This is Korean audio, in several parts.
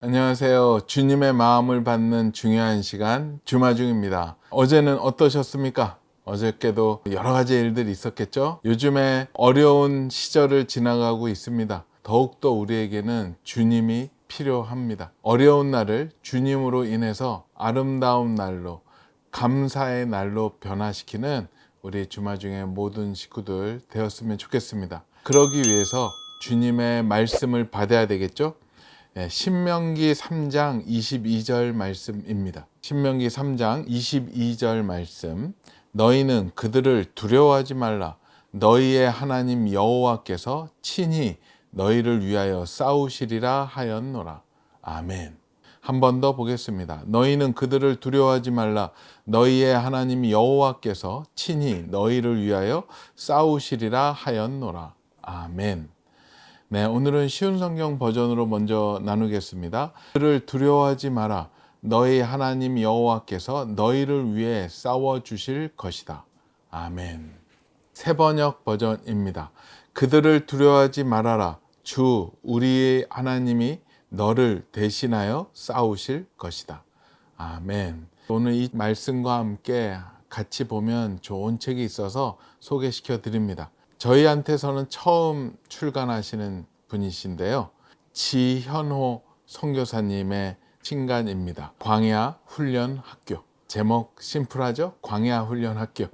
안녕하세요. 주님의 마음을 받는 중요한 시간 주마중입니다. 어제는 어떠셨습니까? 어저께도 여러 가지 일들이 있었겠죠? 요즘에 어려운 시절을 지나가고 있습니다. 더욱더 우리에게는 주님이 필요합니다. 어려운 날을 주님으로 인해서 아름다운 날로, 감사의 날로 변화시키는 우리 주마중의 모든 식구들 되었으면 좋겠습니다. 그러기 위해서 주님의 말씀을 받아야 되겠죠? 신명기 3장 22절 말씀입니다. 신명기 3장 22절 말씀. 너희는 그들을 두려워하지 말라. 너희의 하나님 여호와께서 친히 너희를 위하여 싸우시리라 하였노라. 아멘. 한 번 더 보겠습니다. 너희는 그들을 두려워하지 말라. 너희의 하나님 여호와께서 친히 너희를 위하여 싸우시리라 하였노라. 아멘. 네, 오늘은 쉬운 성경 버전으로 먼저 나누겠습니다. 그를 두려워하지 마라. 너희 하나님 여호와께서 너희를 위해 싸워 주실 것이다. 아멘. 새번역 버전입니다. 그들을 두려워하지 말아라. 주 우리의 하나님이 너를 대신하여 싸우실 것이다. 아멘. 오늘 이 말씀과 함께 같이 보면 좋은 책이 있어서 소개시켜 드립니다. 저희한테서는 처음 출간하시는 분이신데요. 지현호 선교사님의 친간입니다. 광야훈련학교. 제목 심플하죠? 광야훈련학교.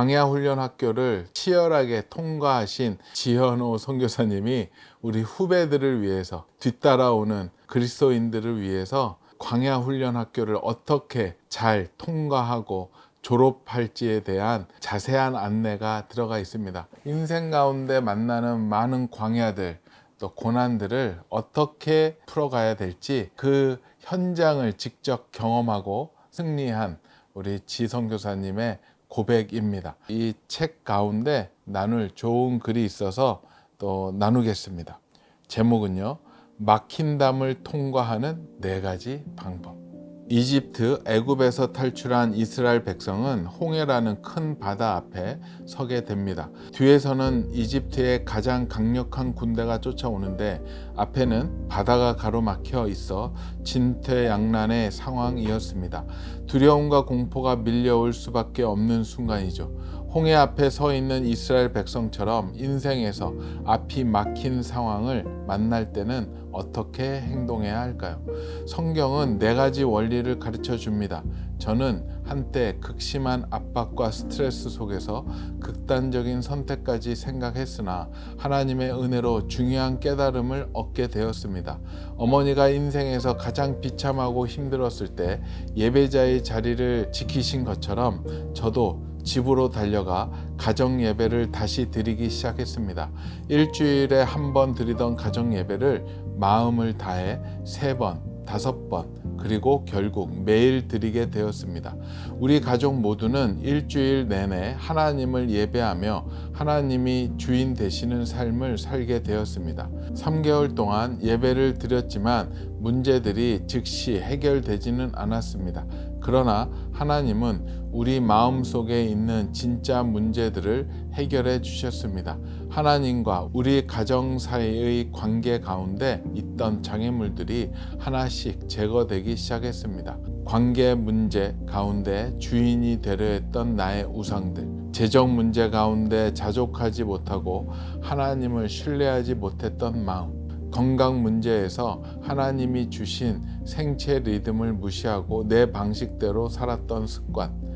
광야훈련학교를 치열하게 통과하신 지현호 선교사님이 우리 후배들을 위해서, 뒤따라오는 그리스도인들을 위해서 광야훈련학교를 어떻게 잘 통과하고 졸업할지에 대한 자세한 안내가 들어가 있습니다. 인생 가운데 만나는 많은 광야들, 또 고난들을 어떻게 풀어가야 될지 그 현장을 직접 경험하고 승리한 우리 지선교사님의 고백입니다. 이 책 가운데 나눌 좋은 글이 있어서 또 나누겠습니다. 제목은요, 막힌 담을 통과하는 4가지 방법. 이집트 애굽에서 탈출한 이스라엘 백성은 홍해라는 큰 바다 앞에 서게 됩니다. 뒤에서는 이집트의 가장 강력한 군대가 쫓아오는데 앞에는 바다가 가로막혀 있어 진퇴양난의 상황이었습니다. 두려움과 공포가 밀려올 수밖에 없는 순간이죠. 홍해 앞에 서 있는 이스라엘 백성처럼 인생에서 앞이 막힌 상황을 만날 때는 어떻게 행동해야 할까요? 성경은 4가지 원리를 가르쳐 줍니다. 저는 한때 극심한 압박과 스트레스 속에서 극단적인 선택까지 생각했으나 하나님의 은혜로 중요한 깨달음을 얻게 되었습니다. 어머니가 인생에서 가장 비참하고 힘들었을 때 예배자의 자리를 지키신 것처럼 저도 집으로 달려가 가정 예배를 다시 드리기 시작했습니다. 일주일에 한 번 드리던 가정 예배를 마음을 다해 3번, 5번, 그리고 결국 매일 드리게 되었습니다. 우리 가족 모두는 일주일 내내 하나님을 예배하며 하나님이 주인 되시는 삶을 살게 되었습니다. 3개월 동안 예배를 드렸지만 문제들이 즉시 해결되지는 않았습니다. 그러나 하나님은 우리 마음속에 있는 진짜 문제들을 해결해 주셨습니다. 하나님과 우리 가정 사이의 관계 가운데 있던 장애물들이 하나씩 제거되기 시작했습니다. 관계 문제 가운데 주인이 되려 했던 나의 우상들, 재정 문제 가운데 자족하지 못하고 하나님을 신뢰하지 못했던 마음, 건강 문제에서 하나님이 주신 생체 리듬을 무시하고 내 방식대로 살았던 습관,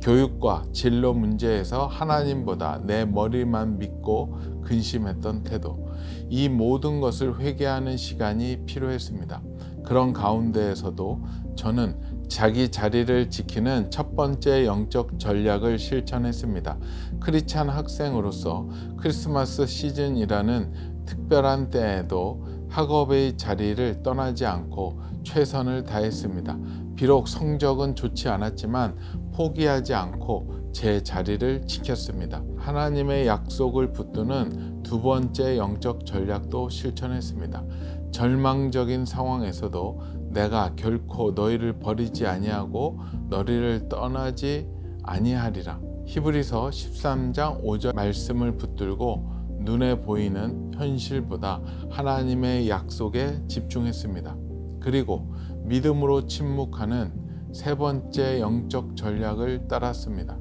교육과 진로 문제에서 하나님보다 내 머리만 믿고 근심했던 태도, 이 모든 것을 회개하는 시간이 필요했습니다. 그런 가운데에서도 저는 자기 자리를 지키는 첫 번째 영적 전략을 실천했습니다. 크리스찬 학생으로서 크리스마스 시즌이라는 특별한 때에도 학업의 자리를 떠나지 않고 최선을 다했습니다. 비록 성적은 좋지 않았지만 포기하지 않고 제 자리를 지켰습니다. 하나님의 약속을 붙드는 2번째 영적 전략도 실천했습니다. 절망적인 상황에서도 내가 결코 너희를 버리지 아니하고 너희를 떠나지 아니하리라. 히브리서 13장 5절 말씀을 붙들고 눈에 보이는 현실보다 하나님의 약속에 집중했습니다. 그리고 믿음으로 침묵하는 세 번째 영적 전략을 따랐습니다.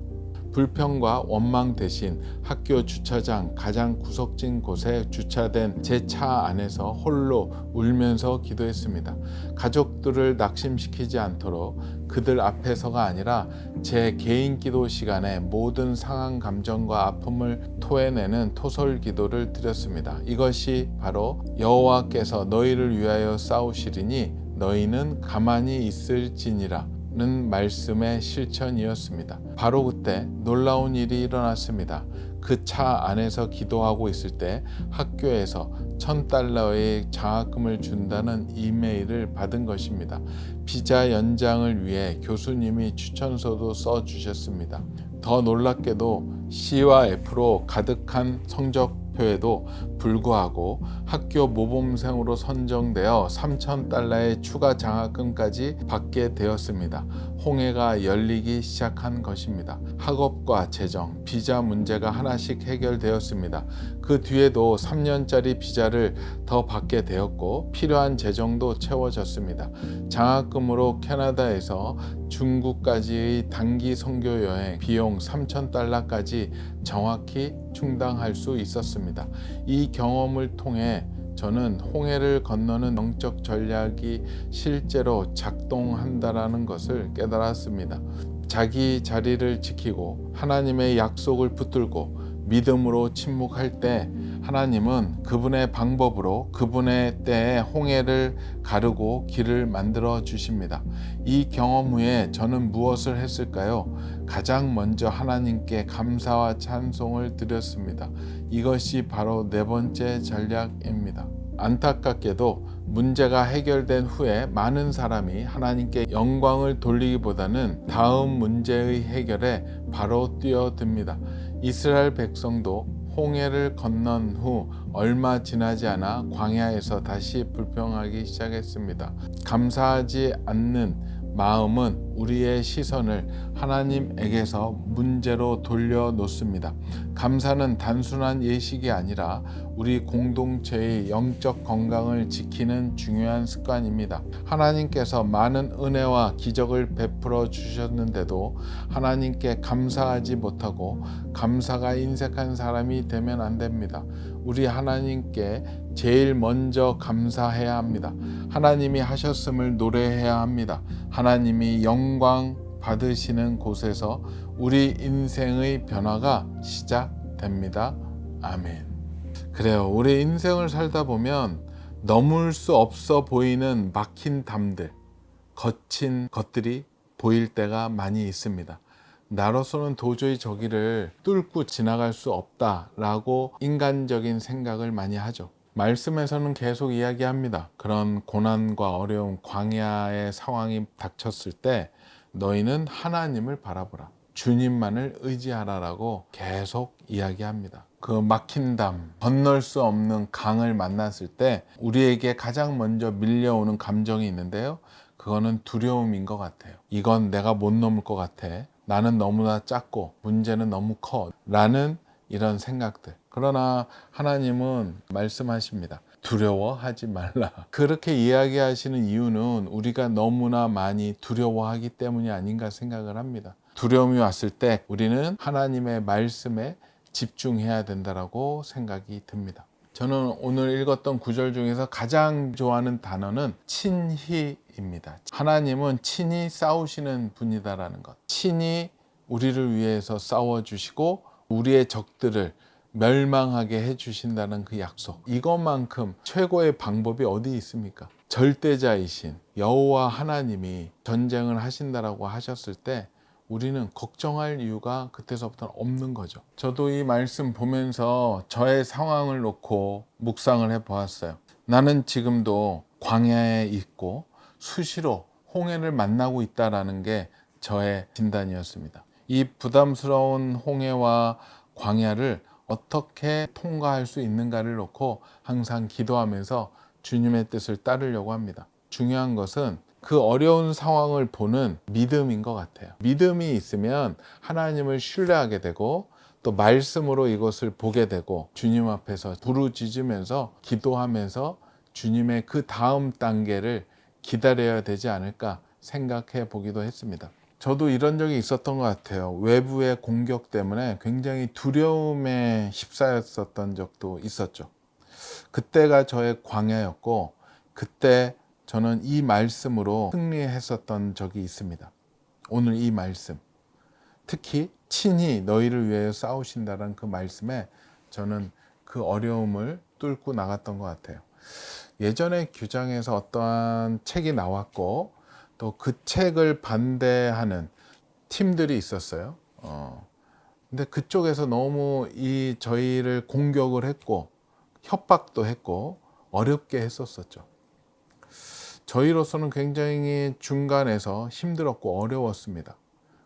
불평과 원망 대신 학교 주차장 가장 구석진 곳에 주차된 제 차 안에서 홀로 울면서 기도했습니다. 가족들을 낙심시키지 않도록 그들 앞에서가 아니라 제 개인 기도 시간에 모든 상한 감정과 아픔을 토해내는 토설 기도를 드렸습니다. 이것이 바로 여호와께서 너희를 위하여 싸우시리니 너희는 가만히 있을지니라 는 말씀의 실천이었습니다. 바로 그때 놀라운 일이 일어났습니다. 그 차 안에서 기도하고 있을 때 학교에서 $1,000의 장학금을 준다는 이메일을 받은 것입니다. 비자 연장을 위해 교수님이 추천서도 써주셨습니다. 더 놀랍게도 C와 F로 가득한 성적표에도 불구하고 학교 모범생으로 선정되어 $3,000의 추가 장학금까지 받게 되었습니다. 홍해가 열리기 시작한 것입니다. 학업과 재정, 비자 문제가 하나씩 해결되었습니다. 그 뒤에도 3년짜리 비자를 더 받게 되었고 필요한 재정도 채워졌습니다. 장학금으로 캐나다에서 중국까지의 단기 선교 여행 비용 $3,000까지 정확히 충당할 수 있었습니다. 이 경험을 통해 저는 홍해를 건너는 영적 전략이 실제로 작동한다는 것을 깨달았습니다. 자기 자리를 지키고 하나님의 약속을 붙들고 믿음으로 침묵할 때 하나님은 그분의 방법으로 그분의 때에 홍해를 가르고 길을 만들어 주십니다. 이 경험 후에 저는 무엇을 했을까요? 가장 먼저 하나님께 감사와 찬송을 드렸습니다. 이것이 바로 네 번째 전략입니다. 안타깝게도 문제가 해결된 후에 많은 사람이 하나님께 영광을 돌리기보다는 다음 문제의 해결에 바로 뛰어듭니다. 이스라엘 백성도 홍해를 건넌 후 얼마 지나지 않아 광야에서 다시 불평하기 시작했습니다. 감사하지 않는 마음은 우리의 시선을 하나님에게서 문제로 돌려놓습니다. 감사는 단순한 예식이 아니라 우리 공동체의 영적 건강을 지키는 중요한 습관입니다. 하나님께서 많은 은혜와 기적을 베풀어 주셨는데도 하나님께 감사하지 못하고 감사가 인색한 사람이 되면 안 됩니다. 우리 하나님께 제일 먼저 감사해야 합니다. 하나님이 하셨음을 노래해야 합니다. 하나님이 영광 받으시는 곳에서 우리 인생의 변화가 시작됩니다. 아멘. 그래요. 우리 인생을 살다 보면 넘을 수 없어 보이는 막힌 담들, 거친 것들이 보일 때가 많이 있습니다. 나로서는 도저히 저기를 뚫고 지나갈 수 없다라고 인간적인 생각을 많이 하죠. 말씀에서는 계속 이야기합니다. 그런 고난과 어려움, 광야의 상황이 닥쳤을 때 너희는 하나님을 바라보라. 주님만을 의지하라라고 계속 이야기합니다. 그 막힌 담, 건널 수 없는 강을 만났을 때 우리에게 가장 먼저 밀려오는 감정이 있는데요. 그거는 두려움인 것 같아요. 이건 내가 못 넘을 것 같아. 나는 너무나 작고 문제는 너무 커. 라는 이런 생각들. 그러나 하나님은 말씀하십니다. 두려워하지 말라. 그렇게 이야기하시는 이유는 우리가 너무나 많이 두려워하기 때문이 아닌가 생각을 합니다. 두려움이 왔을 때 우리는 하나님의 말씀에 집중해야 된다고 생각이 듭니다. 저는 오늘 읽었던 구절 중에서 가장 좋아하는 단어는 친히입니다. 하나님은 친히 싸우시는 분이다라는 것. 친히 우리를 위해서 싸워주시고 우리의 적들을 멸망하게 해주신다는 그 약속. 이것만큼 최고의 방법이 어디 있습니까? 절대자이신 여호와 하나님이 전쟁을 하신다라고 하셨을 때 우리는 걱정할 이유가 그때서부터는 없는 거죠. 저도 이 말씀 보면서 저의 상황을 놓고 묵상을 해보았어요. 나는 지금도 광야에 있고 수시로 홍해를 만나고 있다는 게 저의 진단이었습니다. 이 부담스러운 홍해와 광야를 어떻게 통과할 수 있는가를 놓고 항상 기도하면서 주님의 뜻을 따르려고 합니다. 중요한 것은 그 어려운 상황을 보는 믿음인 것 같아요. 믿음이 있으면 하나님을 신뢰하게 되고 또 말씀으로 이것을 보게 되고 주님 앞에서 부르짖으면서 기도하면서 주님의 그 다음 단계를 기다려야 되지 않을까 생각해 보기도 했습니다. 저도 이런 적이 있었던 것 같아요. 외부의 공격 때문에 굉장히 두려움에 휩싸였었던 적도 있었죠. 그때가 저의 광야였고, 그때 저는 이 말씀으로 승리했었던 적이 있습니다. 오늘 이 말씀, 특히 친히 너희를 위하여 싸우신다는 그 말씀에 저는 그 어려움을 뚫고 나갔던 것 같아요. 예전에 규장에서 어떠한 책이 나왔고, 또 그 책을 반대하는 팀들이 있었어요. 근데 그쪽에서 너무 저희를 공격을 했고, 협박도 했고, 어렵게 했었었죠. 저희로서는 굉장히 중간에서 힘들었고 어려웠습니다.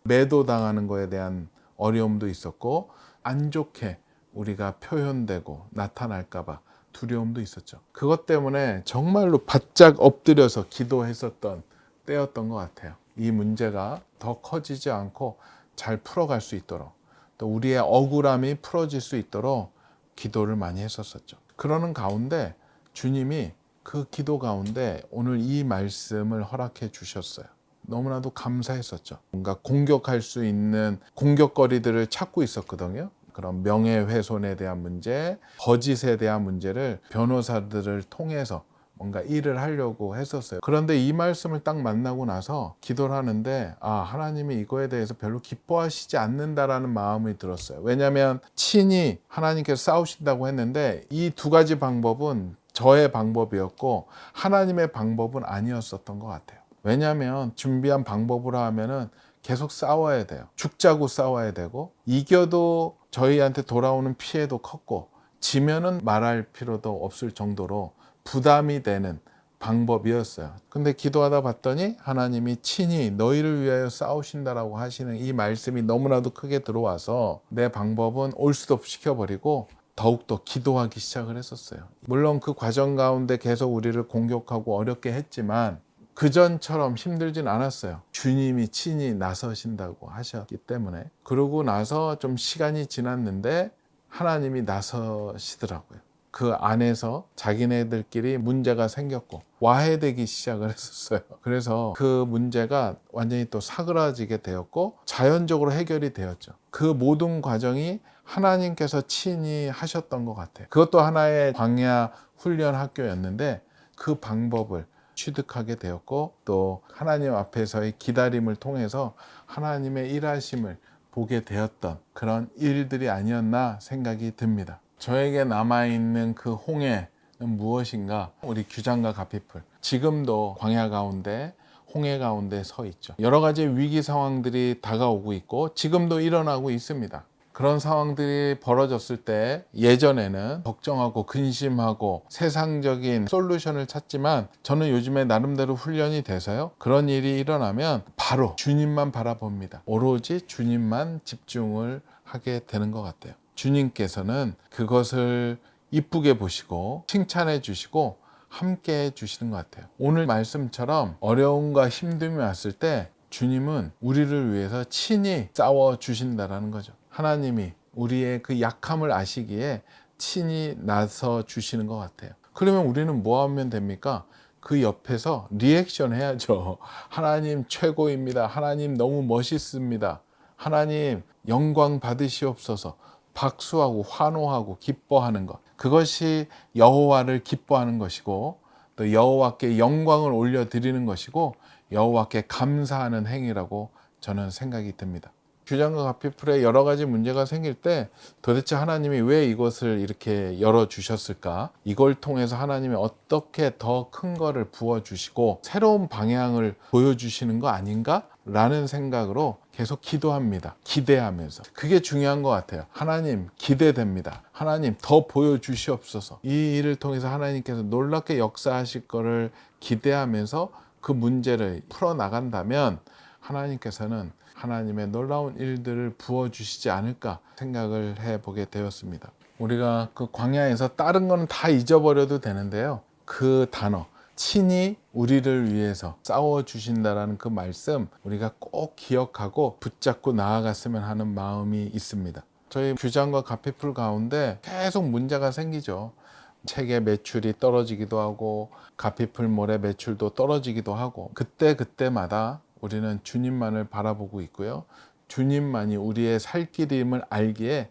매도당하는 거에 대한 어려움도 있었고, 안 좋게 우리가 표현되고 나타날까봐 두려움도 있었죠. 그것 때문에 정말로 바짝 엎드려서 기도했었던 때였던 것 같아요. 이 문제가 더 커지지 않고 잘 풀어갈 수 있도록, 또 우리의 억울함이 풀어질 수 있도록 기도를 많이 했었었죠. 그러는 가운데 주님이 그 기도 가운데 오늘 이 말씀을 허락해 주셨어요. 너무나도 감사했었죠. 뭔가 공격할 수 있는 공격거리들을 찾고 있었거든요. 그런 명예훼손에 대한 문제, 거짓에 대한 문제를 변호사들을 통해서 뭔가 일을 하려고 했었어요. 그런데 이 말씀을 딱 만나고 나서 기도를 하는데, 하나님이 이거에 대해서 별로 기뻐하시지 않는다라는 마음이 들었어요. 왜냐하면 친히 하나님께서 싸우신다고 했는데 이 두 가지 방법은 저의 방법이었고 하나님의 방법은 아니었었던 것 같아요. 왜냐하면 준비한 방법으로 하면은 계속 싸워야 돼요. 죽자고 싸워야 되고, 이겨도 저희한테 돌아오는 피해도 컸고, 지면은 말할 필요도 없을 정도로 부담이 되는 방법이었어요. 근데 기도하다 봤더니 하나님이 친히 너희를 위하여 싸우신다라고 하시는 이 말씀이 너무나도 크게 들어와서 내 방법은 올스톱 시켜버리고 더욱더 기도하기 시작을 했었어요. 물론 그 과정 가운데 계속 우리를 공격하고 어렵게 했지만 그전처럼 힘들진 않았어요. 주님이 친히 나서신다고 하셨기 때문에. 그러고 나서 좀 시간이 지났는데 하나님이 나서시더라고요. 그 안에서 자기네들끼리 문제가 생겼고 와해되기 시작을 했었어요. 그래서 그 문제가 완전히 또 사그라지게 되었고 자연적으로 해결이 되었죠. 그 모든 과정이 하나님께서 친히 하셨던 것 같아요. 그것도 하나의 광야 훈련 학교였는데 그 방법을 취득하게 되었고, 또 하나님 앞에서의 기다림을 통해서 하나님의 일하심을 보게 되었던 그런 일들이 아니었나 생각이 듭니다. 저에게 남아있는 그 홍해는 무엇인가? 우리 규장과 가피풀, 지금도 광야 가운데 홍해 가운데 서 있죠. 여러 가지 위기 상황들이 다가오고 있고 지금도 일어나고 있습니다. 그런 상황들이 벌어졌을 때 예전에는 걱정하고 근심하고 세상적인 솔루션을 찾지만, 저는 요즘에 나름대로 훈련이 돼서요, 그런 일이 일어나면 바로 주님만 바라봅니다. 오로지 주님만 집중을 하게 되는 것 같아요. 주님께서는 그것을 이쁘게 보시고 칭찬해 주시고 함께 해 주시는 것 같아요. 오늘 말씀처럼 어려움과 힘듦이 왔을 때 주님은 우리를 위해서 친히 싸워 주신다라는 거죠. 하나님이 우리의 그 약함을 아시기에 친히 나서 주시는 것 같아요. 그러면 우리는 뭐 하면 됩니까? 그 옆에서 리액션 해야죠. 하나님 최고입니다. 하나님 너무 멋있습니다. 하나님 영광 받으시옵소서. 박수하고 환호하고 기뻐하는 것, 그것이 여호와를 기뻐하는 것이고, 또 여호와께 영광을 올려드리는 것이고, 여호와께 감사하는 행위라고 저는 생각이 듭니다. 규장과 가피풀에 여러 가지 문제가 생길 때 도대체 하나님이 왜 이것을 이렇게 열어주셨을까? 이걸 통해서 하나님이 어떻게 더 큰 거를 부어주시고 새로운 방향을 보여주시는 거 아닌가? 라는 생각으로 계속 기도합니다. 기대하면서. 그게 중요한 것 같아요. 하나님 기대됩니다. 하나님 더 보여주시옵소서. 이 일을 통해서 하나님께서 놀랍게 역사하실 거를 기대하면서 그 문제를 풀어나간다면 하나님께서는 하나님의 놀라운 일들을 부어주시지 않을까 생각을 해보게 되었습니다. 우리가 그 광야에서 다른 거는 다 잊어버려도 되는데요, 그 단어 친히 우리를 위해서 싸워주신다라는 그 말씀 우리가 꼭 기억하고 붙잡고 나아갔으면 하는 마음이 있습니다. 저희 규장과 가피풀 가운데 계속 문제가 생기죠. 책의 매출이 떨어지기도 하고 가피풀몰의 매출도 떨어지기도 하고 그때마다 우리는 주님만을 바라보고 있고요. 주님만이 우리의 살 길임을 알기에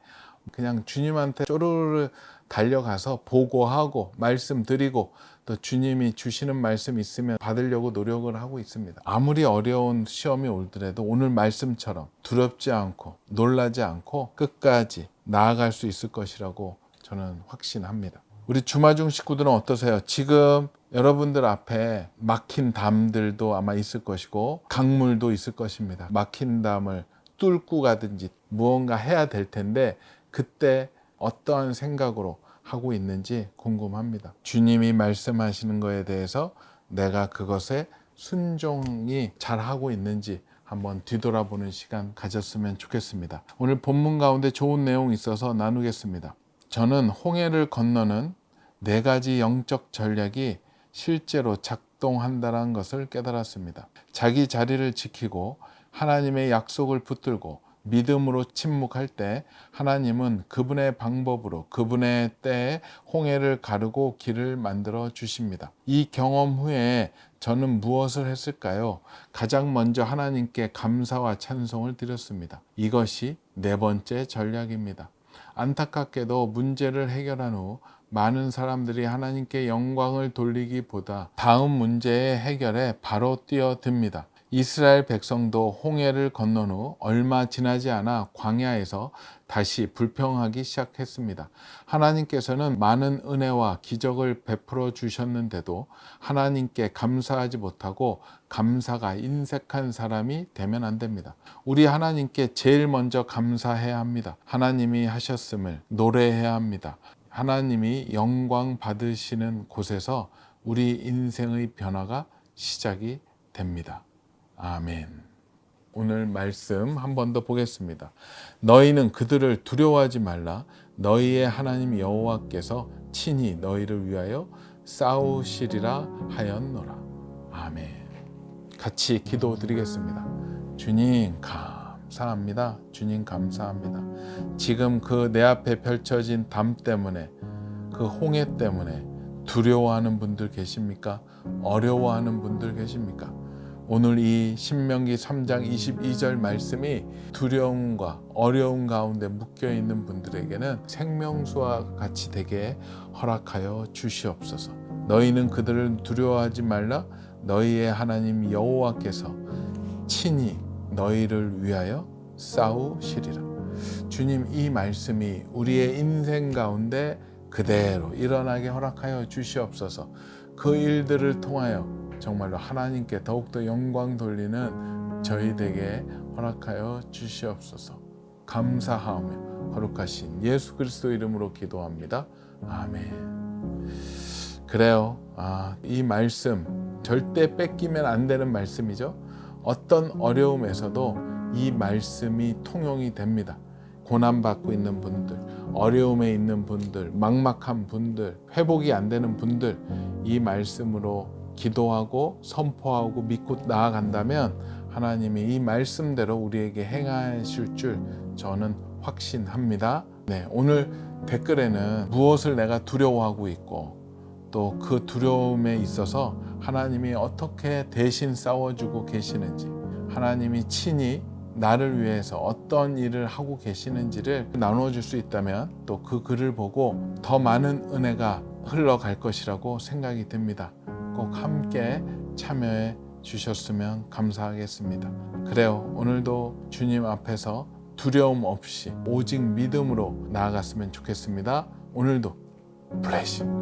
그냥 주님한테 쪼르르 달려가서 보고하고 말씀드리고 또 주님이 주시는 말씀 있으면 받으려고 노력을 하고 있습니다. 아무리 어려운 시험이 올더라도 오늘 말씀처럼 두렵지 않고 놀라지 않고 끝까지 나아갈 수 있을 것이라고 저는 확신합니다. 우리 주마중 식구들은 어떠세요? 지금 여러분들 앞에 막힌 담들도 아마 있을 것이고 강물도 있을 것입니다. 막힌 담을 뚫고 가든지 무언가 해야 될 텐데 그때 어떠한 생각으로 하고 있는지 궁금합니다. 주님이 말씀하시는 거에 대해서 내가 그것에 순종이 잘하고 있는지 한번 뒤돌아보는 시간 가졌으면 좋겠습니다. 오늘 본문 가운데 좋은 내용이 있어서 나누겠습니다. 저는 홍해를 건너는 4가지 영적 전략이 실제로 작동한다는 것을 깨달았습니다. 자기 자리를 지키고 하나님의 약속을 붙들고 믿음으로 침묵할 때 하나님은 그분의 방법으로 그분의 때에 홍해를 가르고 길을 만들어 주십니다. 이 경험 후에 저는 무엇을 했을까요? 가장 먼저 하나님께 감사와 찬송을 드렸습니다. 이것이 4번째 전략입니다. 안타깝게도 문제를 해결한 후 많은 사람들이 하나님께 영광을 돌리기보다 다음 문제의 해결에 바로 뛰어듭니다. 이스라엘 백성도 홍해를 건넌 후 얼마 지나지 않아 광야에서 다시 불평하기 시작했습니다. 하나님께서는 많은 은혜와 기적을 베풀어 주셨는데도 하나님께 감사하지 못하고 감사가 인색한 사람이 되면 안 됩니다. 우리 하나님께 제일 먼저 감사해야 합니다. 하나님이 하셨음을 노래해야 합니다. 하나님이 영광 받으시는 곳에서 우리 인생의 변화가 시작이 됩니다. 아멘. 오늘 말씀 한 번 더 보겠습니다. 너희는 그들을 두려워하지 말라. 너희의 하나님 여호와께서 친히 너희를 위하여 싸우시리라 하였노라. 아멘. 같이 기도드리겠습니다. 주님 감사합니다. 주님 감사합니다. 지금 그 내 앞에 펼쳐진 담 때문에 그 홍해 때문에 두려워하는 분들 계십니까? 어려워하는 분들 계십니까? 오늘 이 신명기 3장 22절 말씀이 두려움과 어려움 가운데 묶여있는 분들에게는 생명수와 같이 되게 허락하여 주시옵소서. 너희는 그들을 두려워하지 말라. 너희의 하나님 여호와께서 친히 너희를 위하여 싸우시리라. 주님, 이 말씀이 우리의 인생 가운데 그대로 일어나게 허락하여 주시옵소서. 그 일들을 통하여 정말로 하나님께 더욱더 영광 돌리는 저희에게 허락하여 주시옵소서. 감사하오며 거룩하신 예수 그리스도 이름으로 기도합니다. 아멘. 그래요. 이 말씀 절대 뺏기면 안 되는 말씀이죠. 어떤 어려움에서도 이 말씀이 통용이 됩니다. 고난받고 있는 분들, 어려움에 있는 분들, 막막한 분들, 회복이 안 되는 분들, 이 말씀으로 기도하고 선포하고 믿고 나아간다면 하나님이 이 말씀대로 우리에게 행하실 줄 저는 확신합니다. 네, 오늘 댓글에는 무엇을 내가 두려워하고 있고 또 그 두려움에 있어서 하나님이 어떻게 대신 싸워주고 계시는지, 하나님이 친히 나를 위해서 어떤 일을 하고 계시는지를 나눠줄 수 있다면 또 그 글을 보고 더 많은 은혜가 흘러갈 것이라고 생각이 듭니다. 꼭 함께 참여해 주셨으면 감사하겠습니다. 그래요. 오늘도 주님 앞에서 두려움 없이 오직 믿음으로 나아갔으면 좋겠습니다. 오늘도 블레싱.